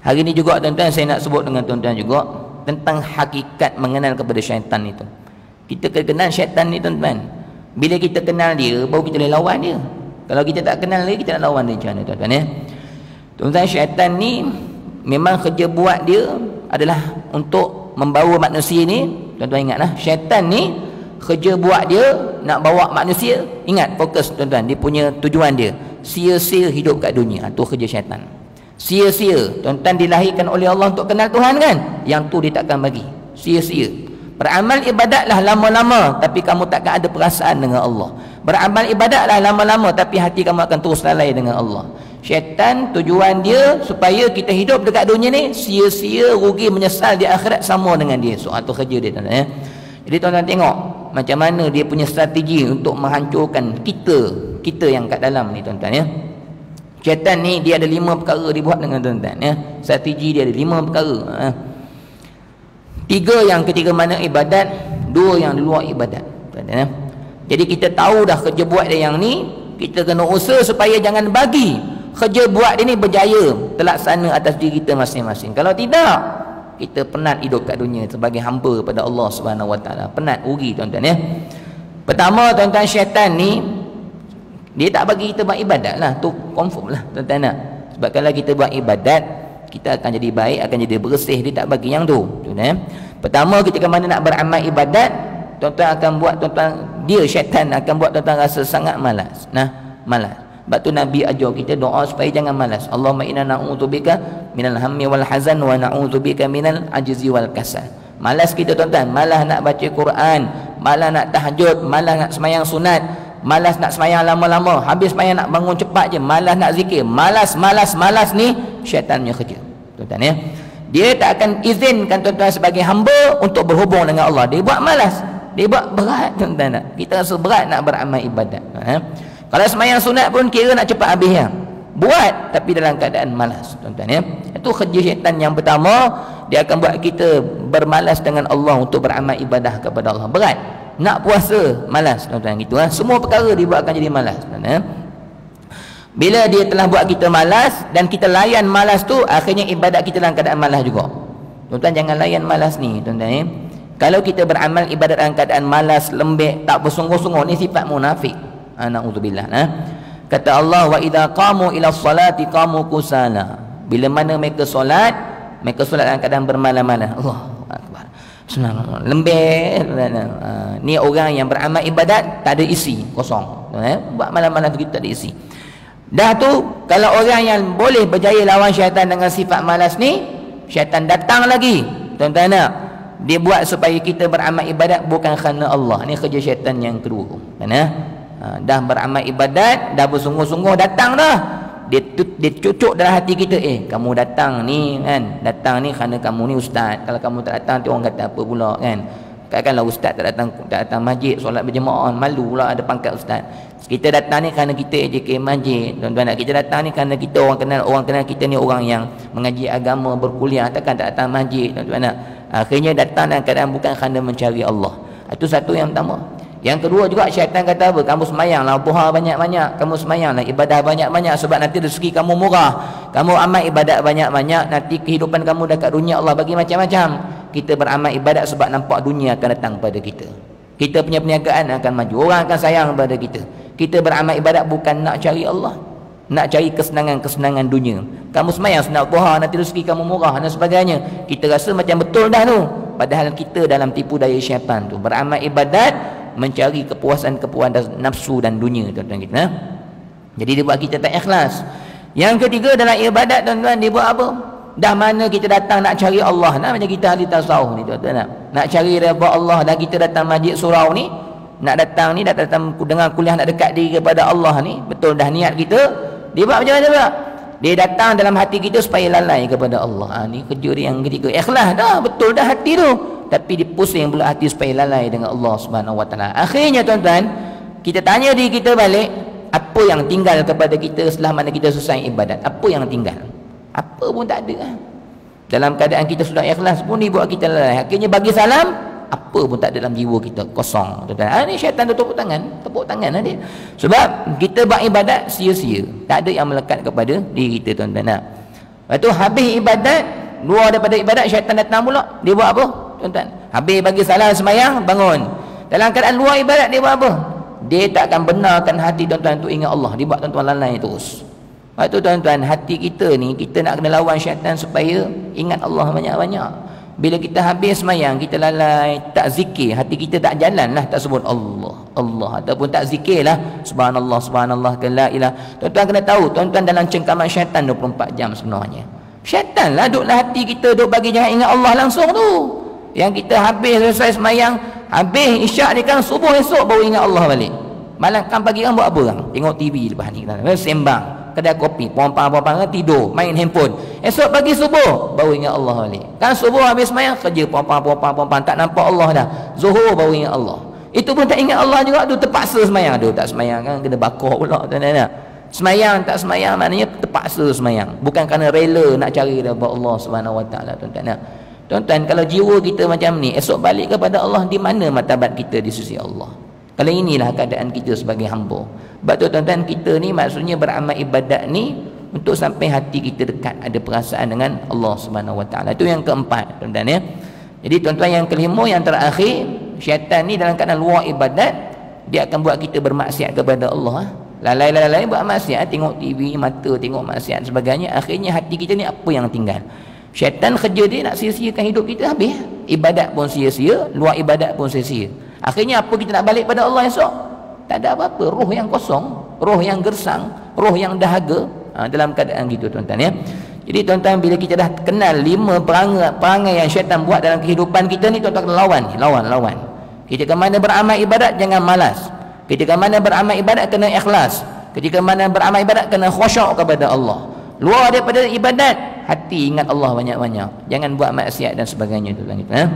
Hari ni juga tuan-tuan saya nak sebut dengan tuan-tuan juga tentang hakikat mengenal kepada syaitan itu. Kita kenal syaitan ni tuan-tuan. Bila kita kenal dia, baru kita boleh lawan dia. Kalau kita tak kenal dia, kita nak lawan dia macam mana tuan-tuan ya? Tuan-tuan, syaitan ni memang kerja buat dia adalah untuk membawa manusia ni. Tuan-tuan ingatlah, syaitan ni kerja buat dia nak bawa manusia. Ingat, fokus tuan-tuan, dia punya tujuan dia sia-sia hidup kat dunia. Itu kerja syaitan. Sia-sia. Tuan-tuan dilahirkan oleh Allah untuk kenal Tuhan kan? Yang tu dia takkan bagi. Sia-sia. Beramal ibadatlah lama-lama, tapi kamu takkan ada perasaan dengan Allah. Beramal ibadatlah lama-lama, tapi hati kamu akan terus lalai dengan Allah. Syaitan tujuan dia supaya kita hidup dekat dunia ni sia-sia, rugi, menyesal di akhirat sama dengan dia. So itu kerja dia tuan-tuan ya. Jadi tuan-tuan tengok macam mana dia punya strategi untuk menghancurkan kita yang kat dalam ni tuan-tuan ya. Syaitan ni dia ada 5 perkara dia buat dengan tuan-tuan ya. Strategi dia ada 5 perkara. 3 yang ketiga mana ibadat, 2 yang di luar ibadat tuan-tuan ya. Jadi kita tahu dah kerja buat dia yang ni, kita kena usaha supaya jangan bagi kerja buat dia ni berjaya terlaksana atas diri kita masing-masing. Kalau tidak, kita penat hidup kat dunia sebagai hamba pada Allah Subhanahu Wa Taala. Penat, rugi tuan-tuan ya. Pertama tuan-tuan, syaitan ni dia tak bagi kita buat ibadat lah. Tu confirm lah tuan-tuan nak. Sebab kalau kita buat ibadat, kita akan jadi baik, akan jadi bersih. Dia tak bagi yang tu tuan-tuan. Pertama, ketika mana nak beramal ibadat, tuan-tuan akan buat, tuan-tuan, dia syaitan akan buat tuan-tuan rasa sangat malas. Malas. Sebab tu Nabi ajar kita doa supaya jangan malas. Allahumma inna na'udzubika minal hammi wal hazan wa na'udzubika minal ajzi wal kasal. Malas kita tuan-tuan, malas nak baca Quran, malas nak tahajud, malas nak semayang sunat, malas nak semayang lama-lama, habis semayang nak bangun cepat je, malas nak zikir. Malas ni syaitan punya kerja tuan-tuan ya. Dia tak akan izinkan tuan-tuan sebagai hamba untuk berhubung dengan Allah. Dia buat malas, dia buat berat tuan-tuan. Kita rasa berat nak beramal ibadat. Kalau semayang sunat pun kira nak cepat habis ya. Buat tapi dalam keadaan malas tuan-tuan ya. Itu kerja syaitan yang pertama. Dia akan buat kita bermalas dengan Allah untuk beramal ibadah kepada Allah. Berat. Nak puasa malas tuan-tuan gitu ha. Semua perkara dibuatkan jadi malas tuan-tuan. Bila dia telah buat kita malas dan kita layan malas tu, akhirnya ibadat kita dalam keadaan malas juga. Tuan-tuan jangan layan malas ni tuan-tuan ya. Kalau kita beramal ibadat dalam keadaan malas, lembek, tak bersungguh-sungguh, ni sifat munafik. Na'udzubillah. Kata Allah, wa idza qamu ila sholati qamu kusala. Bila mana mereka solat dalam keadaan bermalas-malas. Allahu akbar. Bismillah. Lembek. Ni orang yang beramal ibadat tak ada isi, kosong. Buat malam-malam tu kita tak ada isi. Dah tu, kalau orang yang boleh berjaya lawan syaitan dengan sifat malas ni, syaitan datang lagi. Tuan-tuan nak, dia buat supaya kita beramal ibadat bukan kerana Allah. Ni kerja syaitan yang kedua. Dah beramal ibadat, dah bersungguh-sungguh, datang dah. Dia cucuk dalam hati kita, kamu datang ni kan, datang ni kerana kamu ni ustaz. Kalau kamu tak datang, tu orang kata apa pula kan. Katakanlah ustaz tak datang masjid solat berjemaah, malu pula ada pangkat ustaz. Kita datang ni kerana kita AJK masjid. Tuan-tuan, kita datang ni kerana kita orang kenal kita ni orang yang mengaji agama, berkuliah, takkan tak datang masjid tuan-tuan. Akhirnya datang dalam keadaan bukan kerana mencari Allah. Itu satu yang pertama. Yang kedua juga, syaitan kata apa? Kamu semayanglah duha banyak-banyak, kamu semayanglah ibadah banyak-banyak, sebab nanti rezeki kamu murah. Kamu amal ibadat banyak-banyak, nanti kehidupan kamu dekat dunia Allah bagi macam-macam. Kita beramal ibadat sebab nampak dunia akan datang pada kita. Kita punya perniagaan akan maju, orang akan sayang pada kita. Kita beramal ibadat bukan nak cari Allah, nak cari kesenangan-kesenangan dunia. Kamu semayang sunat duha, nanti rezeki kamu murah dan sebagainya. Kita rasa macam betul dah tu, padahal kita dalam tipu daya syaitan tu. Beramal ibadat mencari kepuasan nafsu dan dunia tuan-tuan kita. Jadi dia buat kita tak ikhlas. Yang ketiga dalam ibadat tuan-tuan, dia buat apa? Dah mana kita datang nak cari Allah, macam kita ahli tasawuf ni tuan-tuan, nak cari redha Allah, dan kita datang masjid surau ni, nak datang dengan kuliah nak dekat diri kepada Allah ni, betul dah niat kita. Dia buat macam mana pula? Dia datang dalam hati kita supaya lalai kepada Allah. Ni kerja dia yang ketiga. Ikhlas dah, betul dah hati tu, tapi dia pusing pula hati supaya lalai dengan Allah Subhanahu Wa Taala. Akhirnya tuan-tuan, kita tanya diri kita balik, apa yang tinggal kepada kita setelah mana kita selesai ibadat? Apa yang tinggal? Apa pun tak ada. Dalam keadaan kita sudah ikhlas pun dia buat kita lalai. Akhirnya bagi salam, apa pun tak ada dalam jiwa kita, kosong tuan-tuan. Ni syaitan tu tepuk tangan dia. Sebab kita buat ibadat sia-sia, tak ada yang melekat kepada diri kita tuan-tuan. Lepas tu habis ibadat, luar daripada ibadat syaitan datang pula. Dia buat apa? Tuan-tuan, habis bagi salam semayang, bangun. Dalam keadaan luar ibadat dia buat apa? Dia tak akan benarkan hati tuan-tuan untuk ingat Allah. Dia buat tuan-tuan lalai terus. Lepas tu tuan-tuan, hati kita ni, kita nak kena lawan syaitan supaya ingat Allah banyak-banyak. Bila kita habis semayang, kita lalai, tak zikir, hati kita tak jalan lah, tak sebut Allah, Allah, ataupun tak zikir lah, subhanallah, subhanallah, la ilah. Tuan-tuan kena tahu, tuan-tuan dalam cengkaman syaitan 24 jam sebenarnya. Syaitan lah duduklah hati kita, duduk bagi jangan ingat Allah langsung tu. Yang kita habis selesai semayang, habis isyak ni kan, subuh esok baru ingat Allah balik. Malam kan pagi kan buat apa kan? Tengok TV lepas ni, sembang, kedai kopi, pompang-pompang tidur, main handphone. Esok pagi subuh baru ingat Allah balik. Kan subuh habis semayang, kerja pompang, tak nampak Allah dah. Zuhur baru ingat Allah. Itu pun tak ingat Allah juga, tu terpaksa semayang. Aduh, tak semayang kan kena bakar pula tuan-tuan. Semayang tak semayang maknanya terpaksa semayang, bukan kerana rela nak cari daripada Allah Subhanahu Wa Taala tuan-tuan. Tuan-tuan, kalau jiwa kita macam ni, esok balik kepada Allah, di mana martabat kita di sisi Allah? Kalau inilah keadaan kita sebagai hamba. Sebab tu tuan-tuan, kita ni maksudnya beramal ibadat ni untuk sampai hati kita dekat, ada perasaan dengan Allah Subhanahu Wa Taala. Itu yang keempat tuan-tuan ya. Jadi tuan-tuan, yang kelima, yang terakhir, syaitan ni dalam keadaan luar ibadat, dia akan buat kita bermaksiat kepada Allah. Lalai buat maksiat, tengok TV, mata tengok maksiat sebagainya. Akhirnya hati kita ni apa yang tinggal? Syaitan kerja dia nak sia-siakan hidup kita habis. Ibadat pun sia-sia, luar ibadat pun sia-sia. Akhirnya apa kita nak balik pada Allah esok? Tak ada apa-apa, roh yang kosong, roh yang gersang, roh yang dahaga. Dalam keadaan gitu tuan-tuan ya. Jadi tuan-tuan, bila kita dah kenal 5 perangai yang syaitan buat dalam kehidupan kita ni, tuan-tuan kena lawan. Ketika mana beramal ibadat jangan malas. Ketika mana beramal ibadat kena ikhlas. Ketika mana beramal ibadat kena khusyuk kepada Allah. Luar daripada ibadat, hati ingat Allah banyak-banyak. Jangan buat maksiat dan sebagainya tuan-tuan.